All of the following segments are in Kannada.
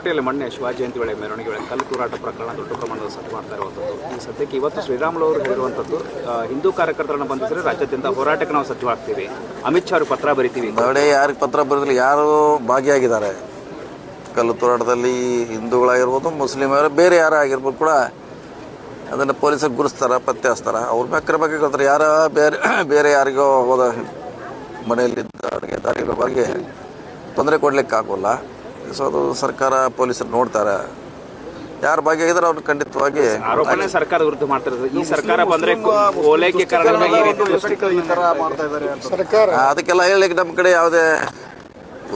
ಕೋಟೆಯಲ್ಲಿ ಮೊನ್ನೆ ಶಿವಾಜಿ ಜಯಂತಿ ವೇಳೆ ಮೆರವಣಿಗೆ ವೇಳೆ ಕಲ್ಲು ತೂರಾಟ ಪ್ರಕರಣ ದೊಡ್ಡ ಪ್ರಮಾಣದ ಸದ್ದು ಮಾಡ್ತಾ ಇರುವಂಥದ್ದು. ಈ ಸದ್ಯಕ್ಕೆ ಇವತ್ತು ಶ್ರೀರಾಮುಲು ಅವರು ಹೇಳಿರುವಂಥದ್ದು, ಹಿಂದೂ ಕಾರ್ಯಕರ್ತರನ್ನು ಬಂಧಿಸಿದರೆ ರಾಜ್ಯಾದ್ಯಂತ ಹೋರಾಟಕ್ಕೆ ನಾವು ಸಜ್ಜಾಗ್ತೀವಿ, ಅಮಿತ್ ಶಾ ಅವರು ಪತ್ರ ಬರೀತೀವಿ. ನೋಡಿ, ಯಾರಿಗೆ ಪತ್ರ ಬರೆದಿಲ್ಲ, ಯಾರು ಭಾಗಿಯಾಗಿದ್ದಾರೆ ಕಲ್ಲು ತೂರಾಟದಲ್ಲಿ, ಹಿಂದೂಗಳಾಗಿರ್ಬೋದು, ಮುಸ್ಲಿಮರು, ಬೇರೆ ಯಾರು ಆಗಿರ್ಬೋದು ಕೂಡ ಅದನ್ನು ಪೊಲೀಸರು ಗುರುಸ್ತಾರೆ, ಪತ್ತೆ ಹಚ್ತಾರೆ. ಅವ್ರ ಮೇಲೆ ಬಗ್ಗೆ ಹೇಳ್ತಾರೆ. ಯಾರ ಬೇರೆ ಯಾರಿಗೋ ಹೋದ ಮನೆಯಲ್ಲಿದ್ದವರಿಗೆ ದಾರಿಗಳ ಬಗ್ಗೆ ತೊಂದರೆ ಕೊಡ್ಲಿಕ್ಕೆ ಆಗೋಲ್ಲ. ಸೊ ಅದು ಸರ್ಕಾರ ಪೊಲೀಸರು ನೋಡ್ತಾರೆ. ಯಾರು ಭಾಗಿಯಾಗಿದ್ದಾರೆ ಅವ್ರು ಖಂಡಿತವಾಗಿ ಆರೋಪನೆ ಸರ್ಕಾರ ವಿರುದ್ಧ ಮಾಡ್ತಿರೋದು. ಈ ಸರ್ಕಾರ ಬಂದ್ರೆ ಓಲೈಕೆ ಅದಕ್ಕೆಲ್ಲ ಹೇಳಲಿಕ್ಕೆ ನಮ್ಮ ಕಡೆ ಯಾವುದೇ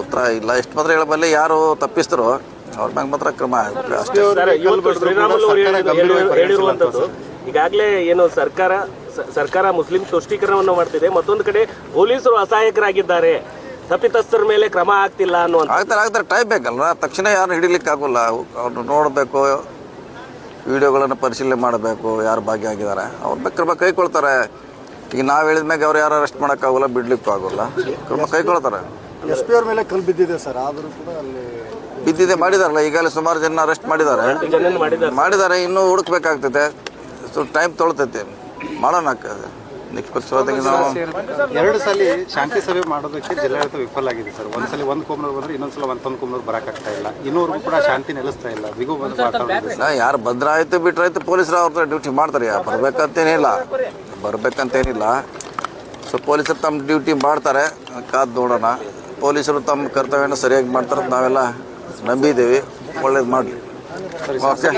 ಉತ್ತರ ಇಲ್ಲ. ಎಷ್ಟು ಮಾತ್ರ ಹೇಳಬಲ್ಲೆ, ಯಾರು ತಪ್ಪಿಸ್ತರೋ ಅವ್ರ ಮ್ಯಾಗ ಮಾತ್ರ ಕ್ರಮ ಅಷ್ಟೇ. ಹೇಳಿರುವಂತದ್ದು ಈಗಾಗಲೇ ಏನು ಸರ್ಕಾರ ಮುಸ್ಲಿಂ ತುಷ್ಟೀಕರಣವನ್ನು ಮಾಡ್ತಿದೆ, ಮತ್ತೊಂದು ಕಡೆ ಪೊಲೀಸರು ಅಸಹಾಯಕರಾಗಿದ್ದಾರೆ, ತಪ್ಪಿತಸ್ಥರ ಮೇಲೆ ಕ್ರಮ ಆಗ್ತಿಲ್ಲ ಅನ್ನುವಂಥ. ಆಗ್ತಾರೆ ಟೈಮ್ ಬೇಕಲ್ವ, ತಕ್ಷಣ ಯಾರು ಹಿಡಿಲಿಕ್ಕೆ ಆಗೋಲ್ಲ. ಅವ್ರನ್ನ ನೋಡಬೇಕು, ವಿಡಿಯೋಗಳನ್ನು ಪರಿಶೀಲನೆ ಮಾಡಬೇಕು, ಯಾರು ಭಾಗಿಯಾಗಿದ್ದಾರೆ ಅವ್ರ ಮೇಲೆ ಕ್ರಮ ಕೈಗೊಳ್ತಾರೆ. ಈಗ ನಾವು ಹೇಳಿದ ಮ್ಯಾಗ ಅವ್ರು ಯಾರು ಅರೆಸ್ಟ್ ಮಾಡೋಕ್ಕಾಗೋಲ್ಲ, ಬಿಡ್ಲಿಕ್ಕೂ ಆಗೋಲ್ಲ, ಕ್ರಮ ಕೈಗೊಳ್ತಾರೆ. SP ಅವ್ರ ಮೇಲೆ ಕಲ್ಲು ಬಿದ್ದಿದೆ ಸರ್, ಆದರೂ ಕೂಡ ಅಲ್ಲಿ ಬಿದ್ದಿದೆ. ಮಾಡಿದಾರಲ್ಲ, ಈಗಾಗಲೇ ಸುಮಾರು ಜನ ಅರೆಸ್ಟ್ ಮಾಡಿದ್ದಾರೆ. ಇನ್ನೂ ಹುಡುಕ್ಬೇಕಾಗ್ತೈತೆ, ಸ್ವಲ್ಪ ಟೈಮ್ ತೊಳ್ತೈತೆ, ಮಾಡೋಣ. ನಿಷ್ಪಕ್ಷವಾಗಿ ನಾವು 2 ಸಲ ಶಾಂತಿ ಸಭೆ ಮಾಡೋದಕ್ಕೆ ಜಿಲ್ಲಾಡಳಿತ ವಿಫಲ ಆಗಿದೆ ಸರ್. ಒಂದ್ಸಲ ಒಂದು ಕುಮ್ನೂರು ಬಂದ್ರೆ ಇನ್ನೊಂದ್ಸಲ ಮತ್ತೊಂದು ಕುಮ್ನೂರು ಬರೋಕ್ಕಾಗ್ತಾ ಇಲ್ಲ. ಇನ್ನೂರು ಕೂಡ ಶಾಂತಿ ನೆಲೆಸ್ತಾ ಇಲ್ಲ. ಬಿಗು ಬಂದು ಯಾರು ಭದ್ರಾಯ್ತು ಬಿಟ್ರಾಯ್ತು ಪೊಲೀಸರು ಅವ್ರ ಡ್ಯೂಟಿ ಮಾಡ್ತಾರೆ. ಬರ್ಬೇಕಂತೇನಿಲ್ಲ. ಸೊ ಪೊಲೀಸರು ತಮ್ಮ ಡ್ಯೂಟಿ ಮಾಡ್ತಾರೆ, ಕಾದು ನೋಡೋಣ. ಪೊಲೀಸರು ತಮ್ಮ ಕರ್ತವ್ಯನ ಸರಿಯಾಗಿ ಮಾಡ್ತಾರೆ, ನಾವೆಲ್ಲ ನಂಬಿದ್ದೀವಿ. ಒಳ್ಳೇದು ಮಾಡಲಿ. ಓಕೆ.